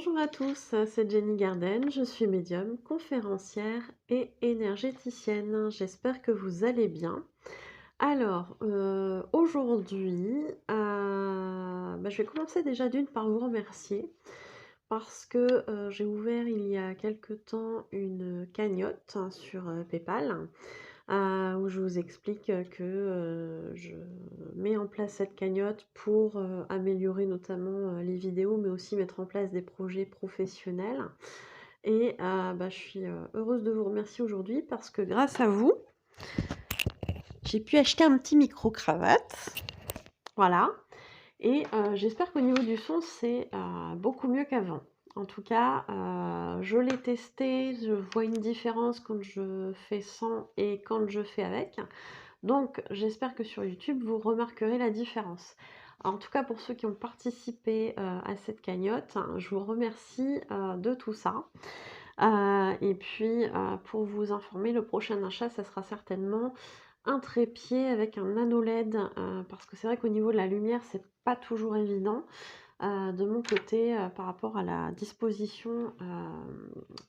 Bonjour à tous, c'est Jenny Garden, je suis médium, conférencière et énergéticienne. J'espère que vous allez bien. Alors, aujourd'hui, je vais commencer déjà d'une par vous remercier parce que j'ai ouvert il y a quelque temps une cagnotte sur PayPal où je vous explique que je mets en place cette cagnotte pour améliorer notamment les vidéos, mais aussi mettre en place des projets professionnels. Et je suis heureuse de vous remercier aujourd'hui parce que grâce à vous, j'ai pu acheter un petit micro-cravate. Voilà. Et j'espère qu'au niveau du son, c'est beaucoup mieux qu'avant. En tout cas, je l'ai testé, je vois une différence quand je fais sans et quand je fais avec. Donc j'espère que sur YouTube, vous remarquerez la différence. En tout cas, pour ceux qui ont participé à cette cagnotte, je vous remercie de tout ça. Et puis, pour vous informer, le prochain achat, ça sera certainement un trépied avec un nano LED, parce que c'est vrai qu'au niveau de la lumière, c'est pas toujours évident. De mon côté, par rapport à la disposition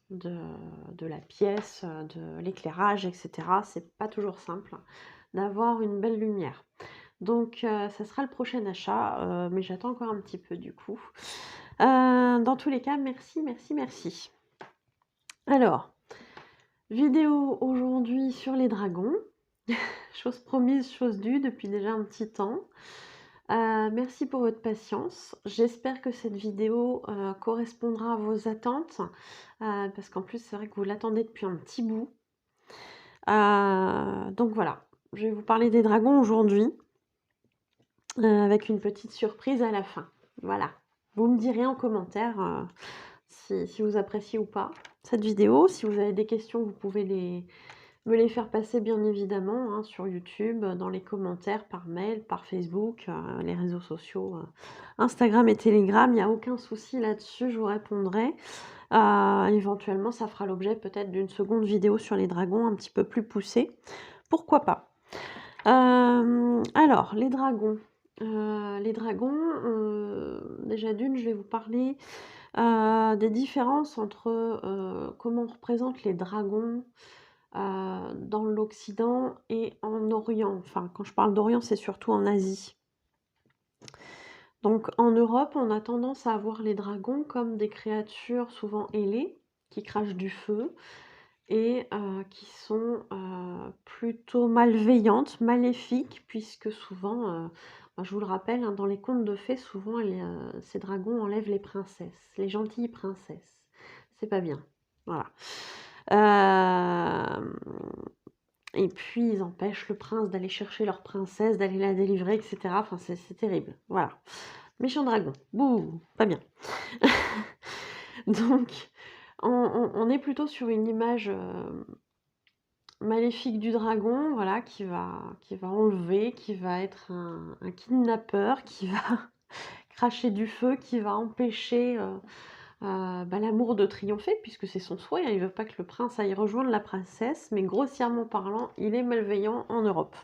de la pièce, de l'éclairage, etc., c'est pas toujours simple d'avoir une belle lumière. Donc, ça sera le prochain achat, mais j'attends encore un petit peu du coup. Dans tous les cas, merci, merci, merci. Alors, vidéo aujourd'hui sur les dragons. Chose promise, chose due depuis déjà un petit temps. Merci pour votre patience. J'espère que cette vidéo correspondra à vos attentes, parce qu'en plus c'est vrai que vous l'attendez depuis un petit bout. Donc voilà, je vais vous parler des dragons aujourd'hui, avec une petite surprise à la fin. Voilà, vous me direz en commentaire si vous appréciez ou pas cette vidéo. Si vous avez des questions, vous pouvez me les faire passer bien évidemment hein, sur YouTube, dans les commentaires, par mail, par Facebook, les réseaux sociaux, Instagram et Telegram, il n'y a aucun souci là-dessus, je vous répondrai. Éventuellement, ça fera l'objet peut-être d'une seconde vidéo sur les dragons un petit peu plus poussée. Pourquoi pas. Alors, les dragons. Déjà d'une, je vais vous parler des différences entre comment on représente les dragons dans l'Occident et en Orient. Enfin, quand je parle d'Orient, c'est surtout en Asie. Donc en Europe, on a tendance à voir les dragons comme des créatures souvent ailées, qui crachent du feu et qui sont plutôt malveillantes, maléfiques, puisque souvent, je vous le rappelle, hein, dans les contes de fées, souvent ces dragons enlèvent les princesses, les gentilles princesses. C'est pas bien. Voilà. Et puis ils empêchent le prince d'aller chercher leur princesse, d'aller la délivrer, etc. Enfin, c'est terrible. Voilà. Méchant dragon. Bouh, pas bien. Donc, on est plutôt sur une image maléfique du dragon, voilà, qui va enlever, qui va être un kidnappeur, qui va cracher du feu, qui va empêcher l'amour de triompher, puisque c'est son souhait, hein, il veut pas que le prince aille rejoindre la princesse, mais grossièrement parlant, il est malveillant en Europe.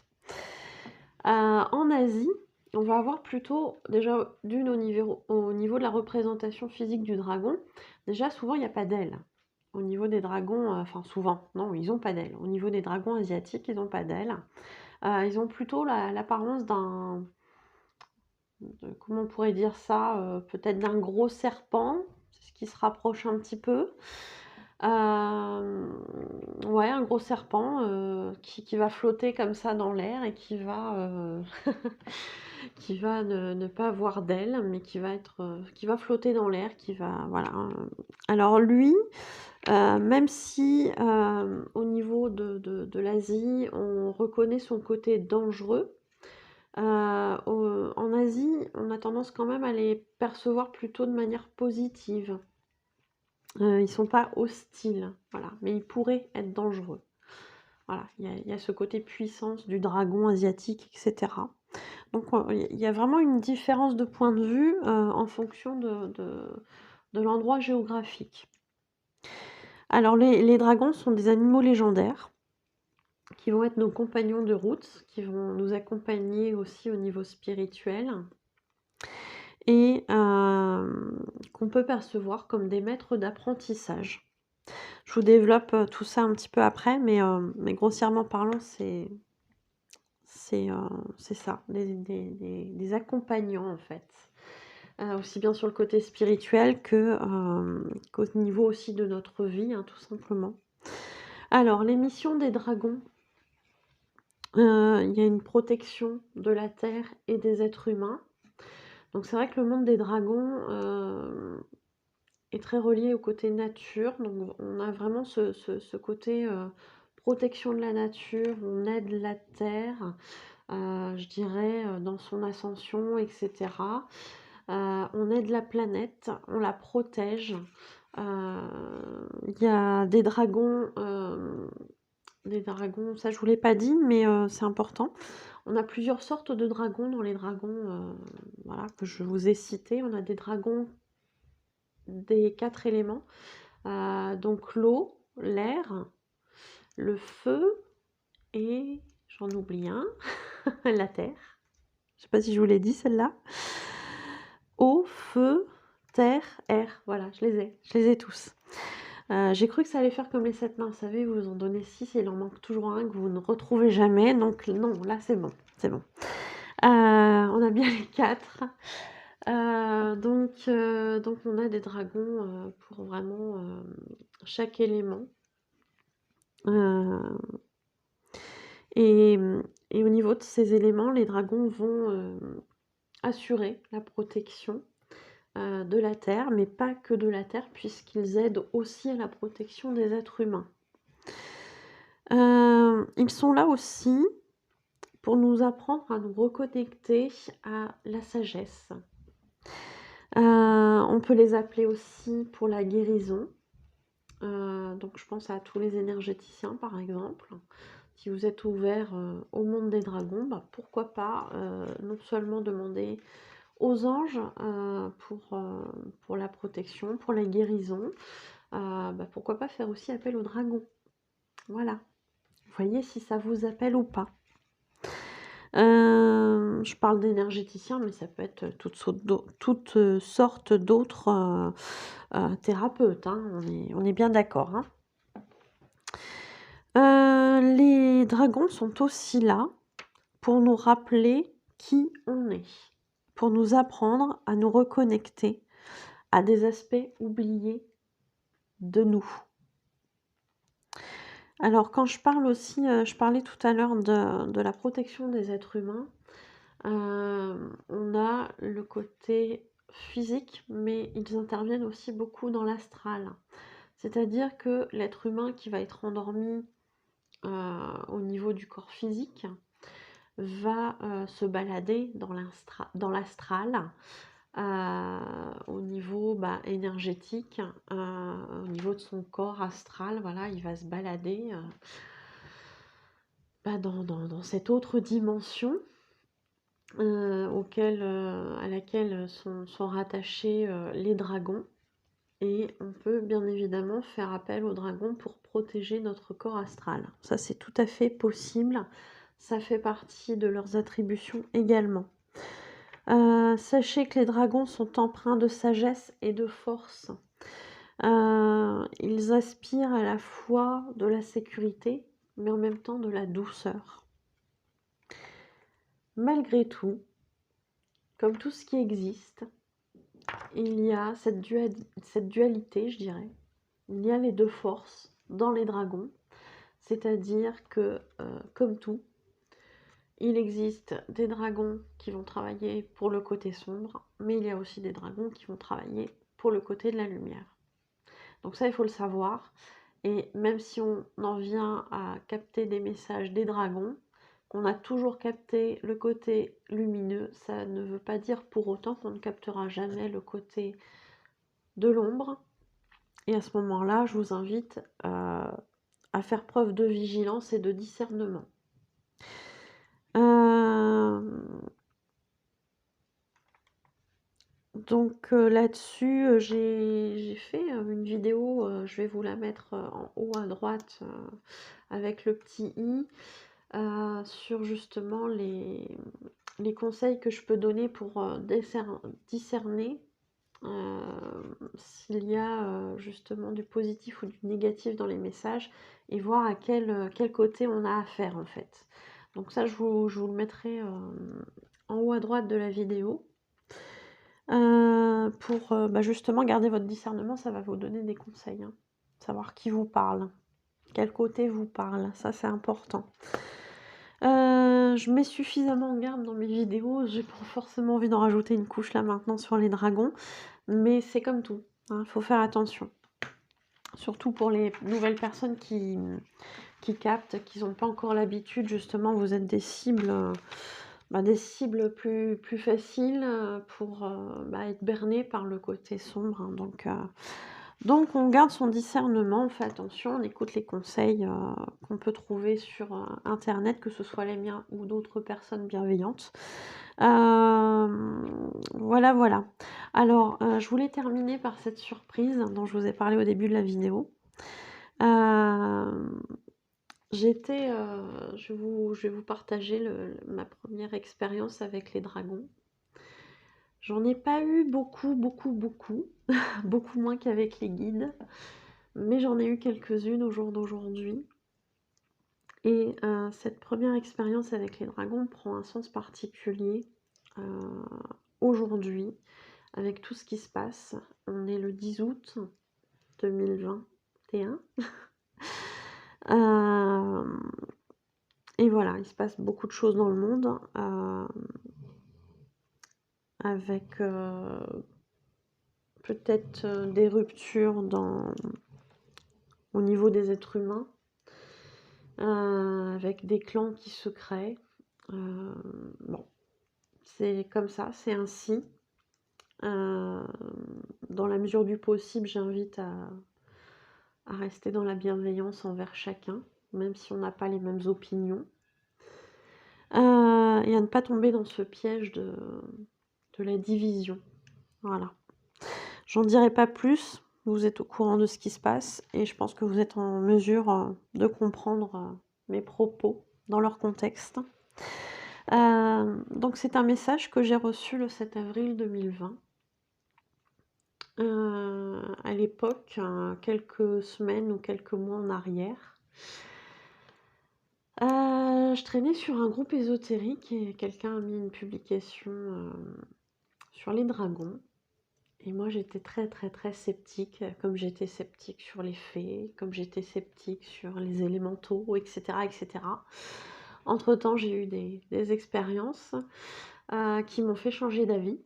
En Asie, on va avoir plutôt, déjà d'une au niveau de la représentation physique du dragon, déjà souvent il n'y a pas d'ailes. Au niveau des dragons, enfin souvent, non, ils n'ont pas d'ailes. Au niveau des dragons asiatiques, ils n'ont pas d'ailes. Ils ont plutôt l'apparence comment on pourrait dire ça, peut-être d'un gros serpent, c'est ce qui se rapproche un petit peu. Ouais, un gros serpent qui va flotter comme ça dans l'air et qui va, qui va ne pas avoir d'ailes, mais qui va flotter dans l'air, qui va, voilà. Alors lui, même si au niveau de l'Asie, on reconnaît son côté dangereux, en Asie, on a tendance quand même à les percevoir plutôt de manière positive. Ils sont pas hostiles, voilà, mais ils pourraient être dangereux. Voilà, il y a ce côté puissance du dragon asiatique, etc. Donc il y a vraiment une différence de point de vue en fonction de l'endroit géographique. Alors les dragons sont des animaux légendaires qui vont être nos compagnons de route, qui vont nous accompagner aussi au niveau spirituel. et qu'on peut percevoir comme des maîtres d'apprentissage. Je vous développe, tout ça un petit peu après, mais grossièrement parlant, c'est, heu, c'est ça, des accompagnants, en fait. Aussi bien sur le côté spirituel qu'au niveau aussi de notre vie, hein, tout simplement. Alors, les missions des dragons, il y a une protection de la terre et des êtres humains. Donc c'est vrai que le monde des dragons, est très relié au côté nature. Donc on a vraiment ce côté, protection de la nature, on aide la terre, je dirais, dans son ascension et cetera. On aide la planète, on la protège. Il y a des dragons, ça je vous l'ai pas dit, mais c'est important. On a plusieurs sortes de dragons dans les dragons, voilà, que je vous ai cités. On a des dragons des 4 éléments, donc l'eau, l'air, le feu et j'en oublie un, la terre. Je sais pas si je vous l'ai dit celle-là. Eau, feu, terre, air, voilà, je les ai tous. J'ai cru que ça allait faire comme les 7 nains, vous savez, vous en donnez 6 et il en manque toujours un que vous ne retrouvez jamais, donc non, là c'est bon, c'est bon. On a bien les 4. Donc on a des dragons, pour vraiment, chaque élément. Heu et et au niveau de ces éléments, les dragons vont, assurer la protection, de la terre, mais pas que de la terre puisqu'ils aident aussi à la protection des êtres humains. Ils sont là aussi pour nous apprendre à nous reconnecter à la sagesse. On peut les appeler aussi pour la guérison. Donc je pense à tous les énergéticiens par exemple. Si vous êtes ouvert, au monde des dragons, bah, pourquoi pas, non seulement demander aux anges, pour la protection, pour la guérison, bah, pourquoi pas faire aussi appel aux dragons. Voilà. Voyez si ça vous appelle ou pas. Je parle d'énergéticiens, mais ça peut être toutes sortes d'autres, thérapeutes, hein, on est bien d'accord, hein. Les dragons sont aussi là pour nous rappeler qui on est, pour nous apprendre à nous reconnecter à des aspects oubliés de nous. Alors quand je parle aussi, je parlais tout à l'heure de la protection des êtres humains, on a le côté physique, mais ils interviennent aussi beaucoup dans l'astral. C'est-à-dire que l'être humain qui va être endormi, au niveau du corps physique va, se balader dans l'astral, au niveau, bah, énergétique, au niveau de son corps astral, voilà, il va se balader, bah, dans cette autre dimension, à laquelle sont rattachés, les dragons et on peut bien évidemment faire appel aux dragons pour protéger notre corps astral. Ça, c'est tout à fait possible, ça fait partie de leurs attributions également. Sachez que les dragons sont empreints de sagesse et de force. Ils aspirent à la fois de la sécurité, mais en même temps de la douceur. Malgré tout, comme tout ce qui existe, il y a cette dualité, je dirais. Il y a les deux forces dans les dragons, c'est-à-dire que, comme tout, il existe des dragons qui vont travailler pour le côté sombre, mais il y a aussi des dragons qui vont travailler pour le côté de la lumière. Donc ça, il faut le savoir. Et même si on en vient à capter des messages des dragons, qu'on a toujours capté le côté lumineux, ça ne veut pas dire pour autant qu'on ne captera jamais le côté de l'ombre. Et à ce moment-là, je vous invite à faire preuve de vigilance et de discernement. Donc là-dessus, j'ai fait une vidéo, je vais vous la mettre en haut à droite avec le petit i, sur justement les conseils que je peux donner pour discerner s'il y a justement du positif ou du négatif dans les messages et voir à quel côté on a affaire en fait. Donc ça, je vous le mettrai en haut à droite de la vidéo. Pour justement garder votre discernement, ça va vous donner des conseils, hein. Savoir qui vous parle, quel côté vous parle, ça c'est important. Je mets suffisamment en garde dans mes vidéos, j'ai pas forcément envie d'en rajouter une couche là maintenant sur les dragons, mais c'est comme tout, hein, faut faire attention. Surtout pour les nouvelles personnes qui captent, qui n'ont pas encore l'habitude, justement, vous êtes des cibles plus faciles pour être bernées par le côté sombre, hein. Donc on garde son discernement, on fait attention, on écoute les conseils qu'on peut trouver sur internet, que ce soit les miens ou d'autres personnes bienveillantes. Voilà. Alors, je voulais terminer par cette surprise dont je vous ai parlé au début de la vidéo. Je vais vous partager ma première expérience avec les dragons. J'en ai pas eu beaucoup, beaucoup moins qu'avec les guides, mais j'en ai eu quelques-unes au jour d'aujourd'hui. Et cette première expérience avec les dragons prend un sens particulier aujourd'hui, avec tout ce qui se passe. On est le 10 août 2021. Et voilà, il se passe beaucoup de choses dans le monde, avec peut-être des ruptures au niveau des êtres humains, avec des clans qui se créent. Bon, c'est comme ça, c'est ainsi. Dans la mesure du possible, j'invite à rester dans la bienveillance envers chacun, même si on n'a pas les mêmes opinions. Et à ne pas tomber dans ce piège de la division. Voilà. J'en dirai pas plus, vous êtes au courant de ce qui se passe et je pense que vous êtes en mesure de comprendre mes propos dans leur contexte. Donc c'est un message que j'ai reçu le 7 avril 2020. À l'époque, quelques semaines ou quelques mois en arrière. Je traînais sur un groupe ésotérique et quelqu'un a mis une publication sur les dragons. Et moi, j'étais très, très, très sceptique, comme j'étais sceptique sur les fées, comme j'étais sceptique sur les élémentaux, etc., etc. Entre-temps, j'ai eu des expériences qui m'ont fait changer d'avis,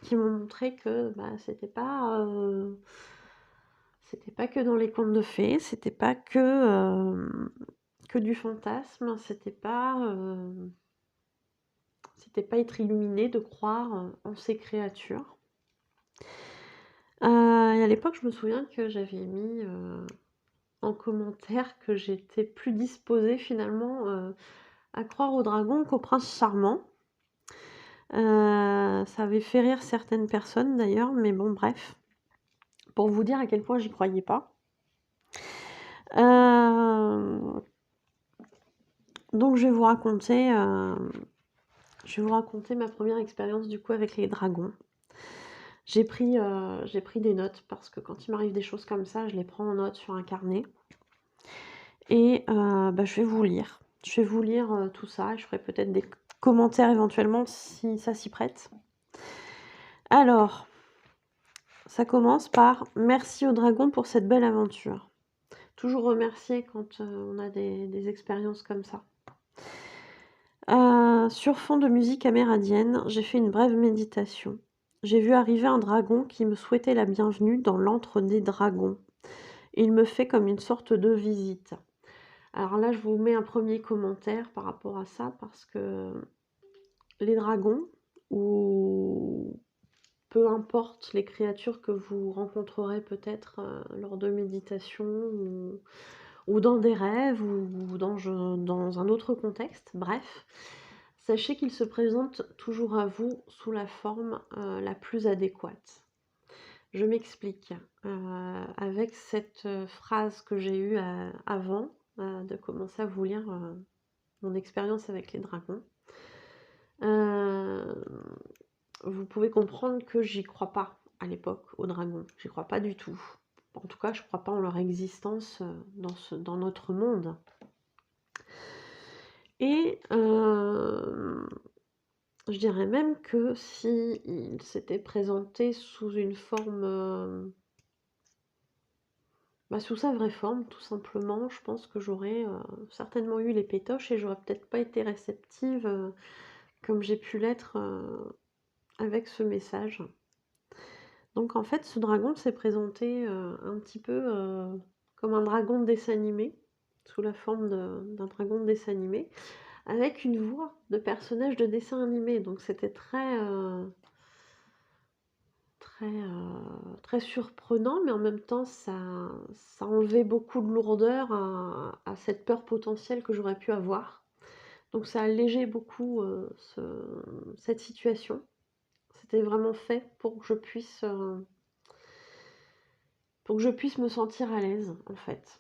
qui m'ont montré que c'était pas que dans les contes de fées, c'était pas que du fantasme, c'était pas être illuminé de croire en ces créatures. Et à l'époque, je me souviens que j'avais mis en commentaire que j'étais plus disposée finalement à croire aux dragons qu'au prince charmant. Ça avait fait rire certaines personnes d'ailleurs, mais bon, bref. Pour vous dire à quel point j'y croyais pas. Donc je vais vous raconter ma première expérience du coup avec les dragons. J'ai pris des notes parce que quand il m'arrive des choses comme ça, je les prends en note sur un carnet. Et je vais vous lire. Je vais vous lire tout ça. Je ferai peut-être des commentaires éventuellement si ça s'y prête. Alors, ça commence par « Merci aux dragons pour cette belle aventure ». Toujours remercier quand on a des expériences comme ça. Sur fond de musique amérindienne, j'ai fait une brève méditation. J'ai vu arriver un dragon qui me souhaitait la bienvenue dans l'antre des dragons. Il me fait comme une sorte de visite. Alors là, je vous mets un premier commentaire par rapport à ça, parce que les dragons, ou peu importe les créatures que vous rencontrerez peut-être lors de méditation, ou dans des rêves, ou dans un autre contexte, bref, sachez qu'ils se présentent toujours à vous sous la forme la plus adéquate. Je m'explique. Avec cette phrase que j'ai eue avant de commencer à vous lire mon expérience avec les dragons, Heu, vous pouvez comprendre que j'y crois pas à l'époque, aux dragons. J'y crois pas du tout. En tout cas, je crois pas en leur existence, dans notre monde. Et je dirais même que s'ils s'étaient présentés sous une forme, sous sa vraie forme, tout simplement, je pense que j'aurais, certainement eu les pétoches et j'aurais peut-être pas été réceptive, comme j'ai pu l'être, avec ce message. Donc en fait, ce dragon s'est présenté, un petit peu, comme un dragon de dessin animé, sous la forme d'un dragon de dessin animé, avec une voix de personnage de dessin animé. Donc c'était très surprenant, mais en même temps, ça enlevait beaucoup de lourdeur à cette peur potentielle que j'aurais pu avoir. Donc ça allégeait beaucoup, cette situation. C'était vraiment fait pour que je puisse me sentir à l'aise, en fait.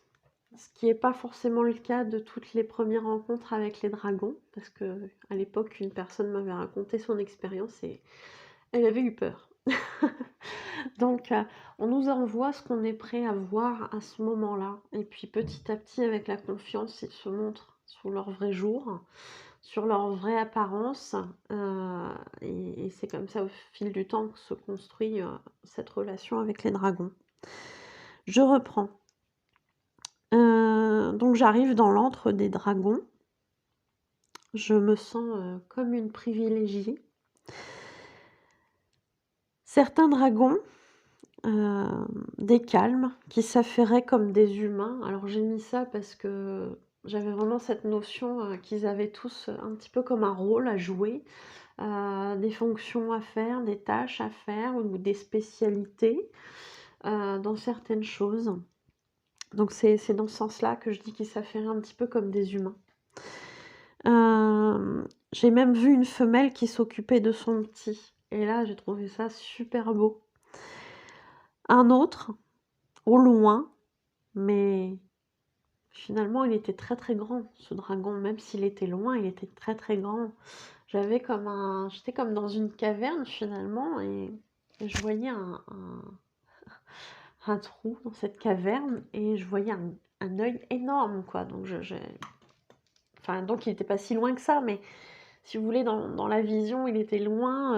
Ce qui n'est pas forcément le cas de toutes les premières rencontres avec les dragons, parce que à l'époque, une personne m'avait raconté son expérience et elle avait eu peur. Donc, on nous envoie ce qu'on est prêt à voir à ce moment-là. Et puis petit à petit, avec la confiance, ils se montrent sous leur vrai jour, sur leur vraie apparence. Et c'est comme ça, au fil du temps, que se construit cette relation avec les dragons. Je reprends. Donc j'arrive dans l'antre des dragons. Je me sens comme une privilégiée. Certains dragons, des calmes, qui s'affairaient comme des humains. Alors j'ai mis ça parce que j'avais vraiment cette notion qu'ils avaient tous un petit peu comme un rôle à jouer, des fonctions à faire, des tâches à faire ou des spécialités dans certaines choses. Donc c'est dans ce sens-là que je dis qu'ils s'affairaient un petit peu comme des humains. J'ai même vu une femelle qui s'occupait de son petit. Et là, j'ai trouvé ça super beau. Un autre, au loin, mais finalement, il était très très grand, ce dragon. Même s'il était loin, il était très très grand. J'étais comme dans une caverne finalement, et je voyais un trou dans cette caverne, et je voyais un œil énorme, quoi. Donc donc il n'était pas si loin que ça, mais si vous voulez, dans la vision, il était loin,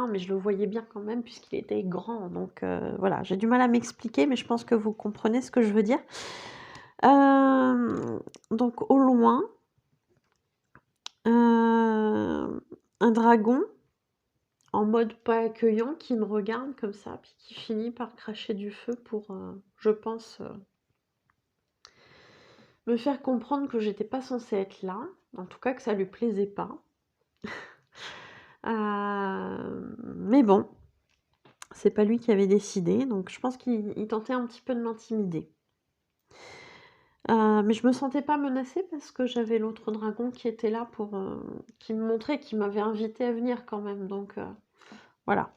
mais je le voyais bien quand même puisqu'il était grand. Donc voilà, j'ai du mal à m'expliquer, mais je pense que vous comprenez ce que je veux dire. Donc au loin, un dragon en mode pas accueillant qui me regarde comme ça, puis qui finit par cracher du feu pour, je pense, me faire comprendre que j'étais pas censée être là, en tout cas que ça lui plaisait pas. Mais bon, c'est pas lui qui avait décidé, donc je pense qu'il tentait un petit peu de m'intimider. Mais je me sentais pas menacée parce que j'avais l'autre dragon qui était là qui me montrait, qui m'avait invitée à venir quand même, donc voilà.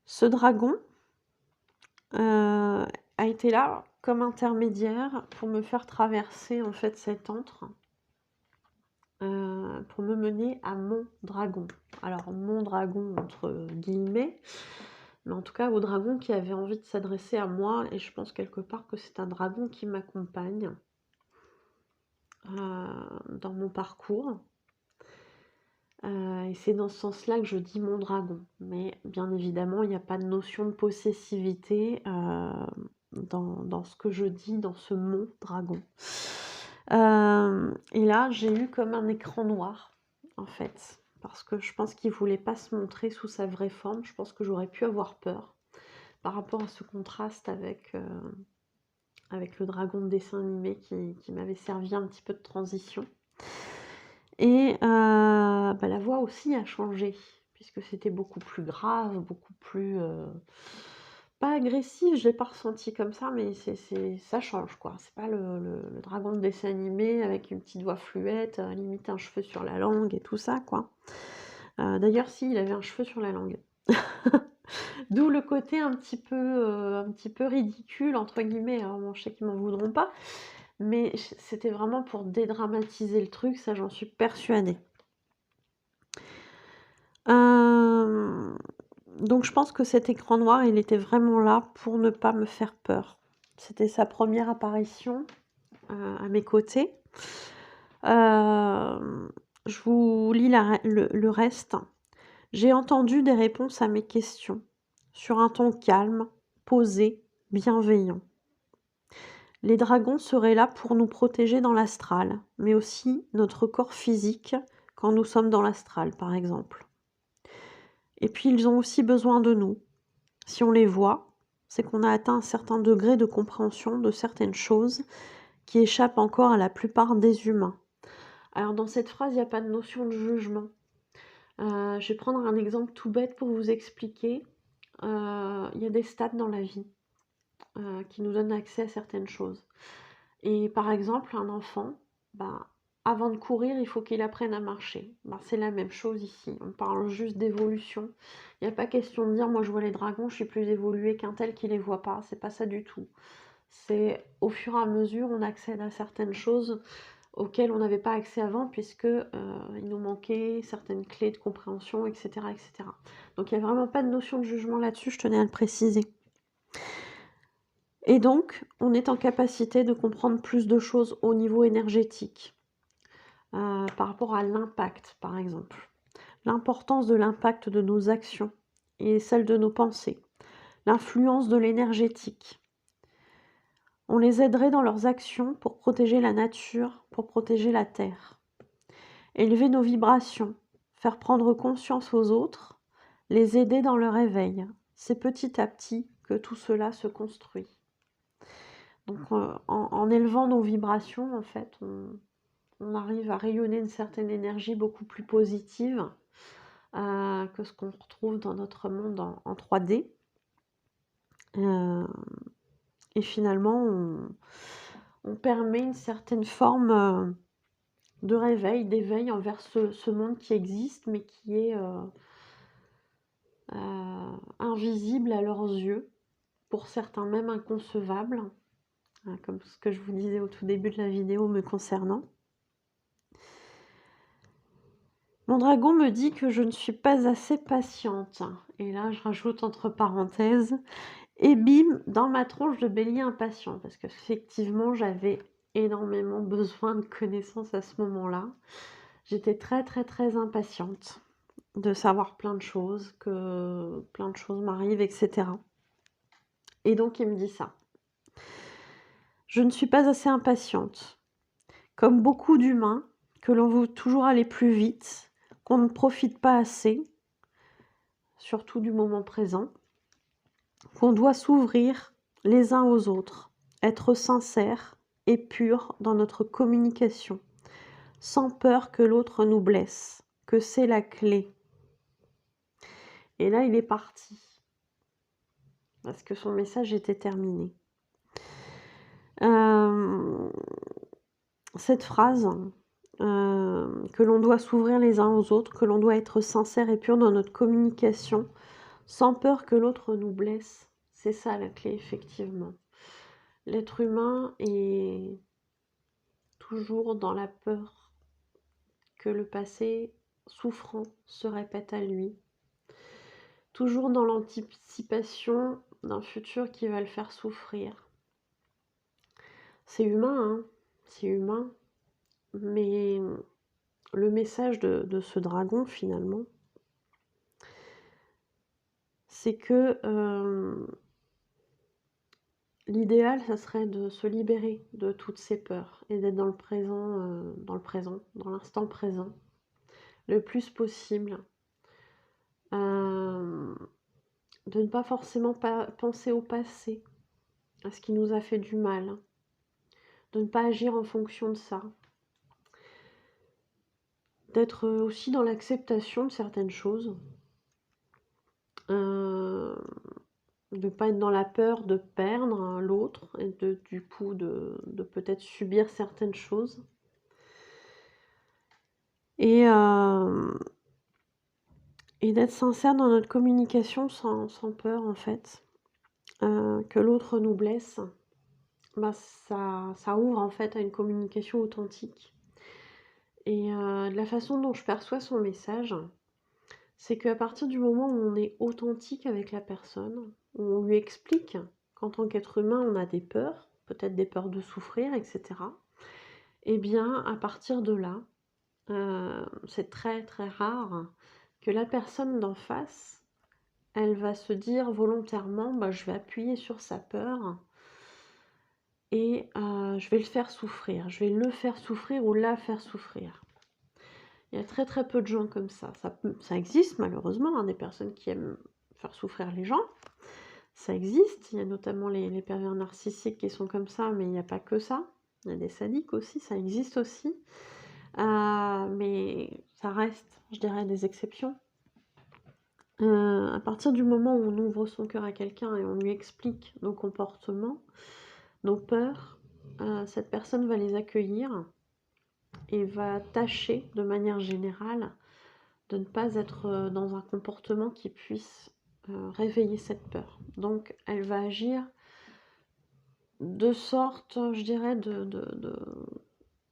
Ce dragon a été là comme intermédiaire pour me faire traverser en fait cet antre, pour me mener à mon dragon. Alors mon dragon entre guillemets, mais en tout cas au dragon qui avait envie de s'adresser à moi, et je pense quelque part que c'est un dragon qui m'accompagne dans mon parcours. Et c'est dans ce sens-là que je dis mon dragon. Mais bien évidemment, il n'y a pas de notion de possessivité dans ce que je dis, dans ce mon dragon. Et là, j'ai eu comme un écran noir, en fait. Parce que je pense qu'il ne voulait pas se montrer sous sa vraie forme. Je pense que j'aurais pu avoir peur par rapport à ce contraste avec le dragon de dessin animé qui m'avait servi un petit peu de transition. Et la voix aussi a changé, puisque c'était beaucoup plus grave, beaucoup plus, pas agressif, je l'ai pas ressenti comme ça, mais ça change, quoi. C'est pas le dragon de dessin animé avec une petite voix fluette, limite un cheveu sur la langue et tout ça, quoi. D'ailleurs si, il avait un cheveu sur la langue. D'où le côté un petit peu «ridicule» entre guillemets, alors bon, je sais qu'ils m'en voudront pas, mais c'était vraiment pour dédramatiser le truc, ça j'en suis persuadée. Hem, donc je pense que cet écran noir, il était vraiment là pour ne pas me faire peur. C'était sa première apparition, à mes côtés. Je vous lis le reste. J'ai entendu des réponses à mes questions, sur un ton calme, posé, bienveillant. Les dragons seraient là pour nous protéger dans l'astral, mais aussi notre corps physique quand nous sommes dans l'astral, par exemple. Et puis ils ont aussi besoin de nous. Si on les voit, c'est qu'on a atteint un certain degré de compréhension de certaines choses qui échappent encore à la plupart des humains. Alors dans cette phrase, il n'y a pas de notion de jugement. Je vais prendre un exemple tout bête pour vous expliquer. Il y a des stades dans la vie qui nous donnent accès à certaines choses. Et par exemple, un enfant, bah, avant de courir, il faut qu'il apprenne à marcher. Bah, c'est la même chose ici. On parle juste d'évolution. Il n'y a pas question de dire, moi je vois les dragons, je suis plus évoluée qu'un tel qui les voit pas. C'est pas ça du tout. C'est au fur et à mesure, on accède à certaines choses auxquelles on n'avait pas accès avant, puisque il nous manquait certaines clés de compréhension, etc., etc. Donc il n'y a vraiment pas de notion de jugement là-dessus, je tenais à le préciser. Et donc, on est en capacité de comprendre plus de choses au niveau énergétique, par rapport à l'impact, par exemple. L'importance de l'impact de nos actions et celle de nos pensées. L'influence de l'énergétique. On les aiderait dans leurs actions pour protéger la nature, pour protéger la terre. Élever nos vibrations, faire prendre conscience aux autres, les aider dans leur éveil. C'est petit à petit que tout cela se construit. Donc en élevant nos vibrations, en fait, on arrive à rayonner une certaine énergie beaucoup plus positive que ce qu'on retrouve dans notre monde en 3D. Et finalement, on permet une certaine forme de réveil, d'éveil envers ce monde qui existe, mais qui est invisible à leurs yeux, pour certains même inconcevable, comme ce que je vous disais au tout début de la vidéo me concernant. Mon dragon me dit que je ne suis pas assez patiente. Et là, je rajoute entre parenthèses, et bim, dans ma tronche de bélier impatient, parce qu'effectivement, j'avais énormément besoin de connaissances à ce moment-là. J'étais très, très, très impatiente de savoir plein de choses, que plein de choses m'arrivent, etc. Et donc, il me dit ça. Je ne suis pas assez impatiente. Comme beaucoup d'humains, que l'on veut toujours aller plus vite, qu'on ne profite pas assez, surtout du moment présent, qu'on doit s'ouvrir les uns aux autres, être sincère et pur dans notre communication, sans peur que l'autre nous blesse, que c'est la clé. Et là, il est parti, parce que son message était terminé. Cette phrase, que l'on doit s'ouvrir les uns aux autres, que l'on doit être sincère et pur dans notre communication, sans peur que l'autre nous blesse, c'est ça la clé, effectivement. L'être humain est toujours dans la peur que le passé souffrant se répète à lui, toujours dans l'anticipation d'un futur qui va le faire souffrir. C'est humain, hein, c'est humain, mais le message de ce dragon, finalement, c'est que l'idéal, ça serait de se libérer de toutes ces peurs et d'être dans le présent, dans l'instant présent, le plus possible. De ne pas forcément penser au passé, à ce qui nous a fait du mal, de ne pas agir en fonction de ça, d'être aussi dans l'acceptation de certaines choses, de ne pas être dans la peur de perdre l'autre et du coup de peut-être subir certaines choses. Et et d'être sincère dans notre communication sans peur en fait, que l'autre nous blesse. Bah, ça ouvre en fait à une communication authentique et de la façon dont je perçois son message, c'est qu'à partir du moment où on est authentique avec la personne, où on lui explique qu'en tant qu'être humain, on a des peurs, peut-être des peurs de souffrir, et cetera, et bien, à partir de là, c'est très, très rare que la personne d'en face, elle va se dire volontairement: «Bah, je vais appuyer sur sa peur et je vais le faire souffrir, je vais le faire souffrir ou la faire souffrir». Il y a très, très peu de gens comme ça. Ça existe malheureusement, hein, des personnes qui aiment faire souffrir les gens. Ça existe, il y a notamment les pervers narcissiques qui sont comme ça, mais il n'y a pas que ça. Il y a des sadiques aussi, ça existe aussi. Mais ça reste, je dirais, des exceptions. À partir du moment où on ouvre son cœur à quelqu'un et on lui explique nos comportements, nos peurs, cette personne va les accueillir et va tâcher de manière générale de ne pas être dans un comportement qui puisse réveiller cette peur. Donc elle va agir de sorte, je dirais, de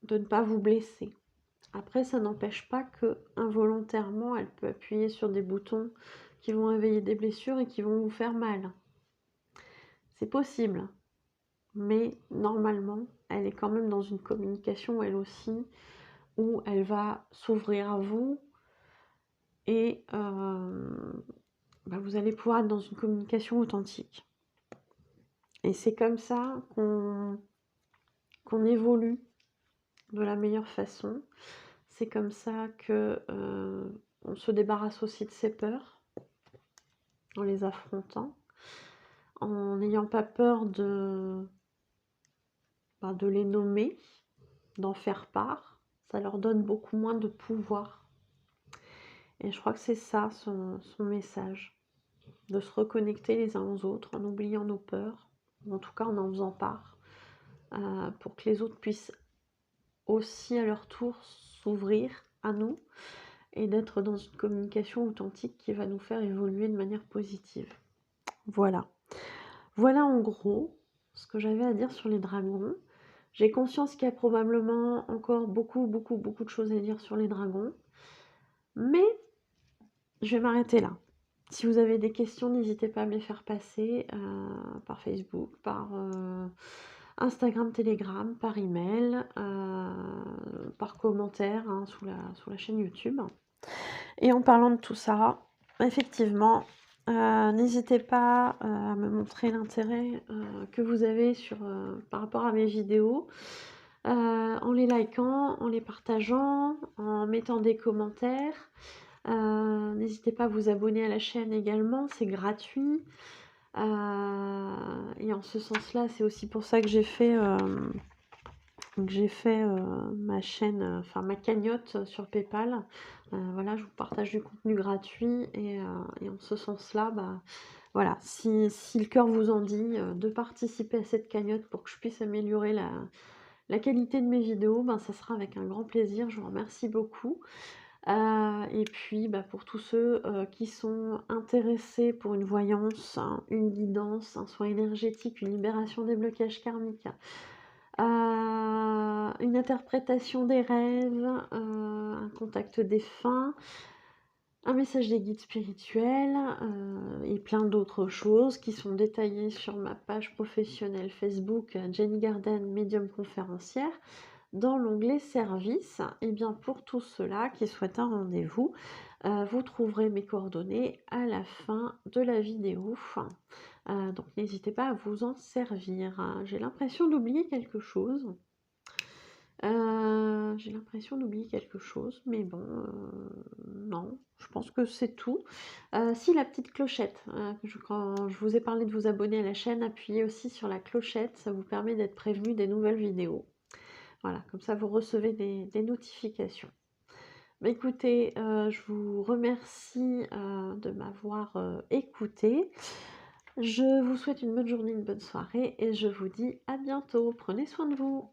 ne pas vous blesser. Après, ça n'empêche pas que involontairement, elle peut appuyer sur des boutons qui vont réveiller des blessures et qui vont vous faire mal. C'est possible, mais normalement, elle est quand même dans une communication, elle aussi, où elle va s'ouvrir à vous et vous allez pouvoir être dans une communication authentique. Et c'est comme ça qu'on évolue de la meilleure façon. C'est comme ça que on se débarrasse aussi de ses peurs, en les affrontant, en n'ayant pas peur de les nommer, d'en faire part. Ça leur donne beaucoup moins de pouvoir. Et je crois que c'est ça son message, de se reconnecter les uns aux autres en oubliant nos peurs, ou en tout cas en faisant part, pour que les autres puissent aussi à leur tour s'ouvrir à nous et d'être dans une communication authentique qui va nous faire évoluer de manière positive. Voilà. Voilà en gros ce que j'avais à dire sur les dragons. J'ai conscience qu'il y a probablement encore beaucoup de choses à dire sur les dragons, mais je vais m'arrêter là. Si vous avez des questions, n'hésitez pas à me les faire passer par Facebook, par Instagram, Telegram, par email, par commentaire sous la chaîne YouTube. Et en parlant de tout ça, effectivement, n'hésitez pas à me montrer l'intérêt que vous avez par rapport à mes vidéos, en les likant, en les partageant, en mettant des commentaires. N'hésitez pas à vous abonner à la chaîne également, c'est gratuit. Et en ce sens-là, c'est aussi pour ça que j'ai fait ma chaîne, ma cagnotte sur PayPal. Voilà, je vous partage du contenu gratuit et en ce sens-là, voilà, si le cœur vous en dit de participer à cette cagnotte pour que je puisse améliorer la qualité de mes vidéos, ça sera avec un grand plaisir. Je vous remercie beaucoup. Et puis, pour tous ceux qui sont intéressés pour une voyance, une guidance, un soin énergétique, une libération des blocages karmiques, une interprétation des rêves, un contact défunt, un message des guides spirituels et plein d'autres choses qui sont détaillées sur ma page professionnelle Facebook Jenny Garden, médium conférencière, dans l'onglet service. Et bien pour tous ceux-là qui souhaitent un rendez-vous, vous trouverez mes coordonnées à la fin de la vidéo. Donc n'hésitez pas à vous en servir. J'ai l'impression d'oublier quelque chose. Mais bon, non, je pense que c'est tout. Si la petite clochette, quand je vous ai parlé de vous abonner à la chaîne, appuyez aussi sur la clochette, ça vous permet d'être prévenu des nouvelles vidéos. Voilà, comme ça vous recevez des notifications. Écoutez, je vous remercie de m'avoir écouté. Je vous souhaite une bonne journée, une bonne soirée et je vous dis à bientôt. Prenez soin de vous.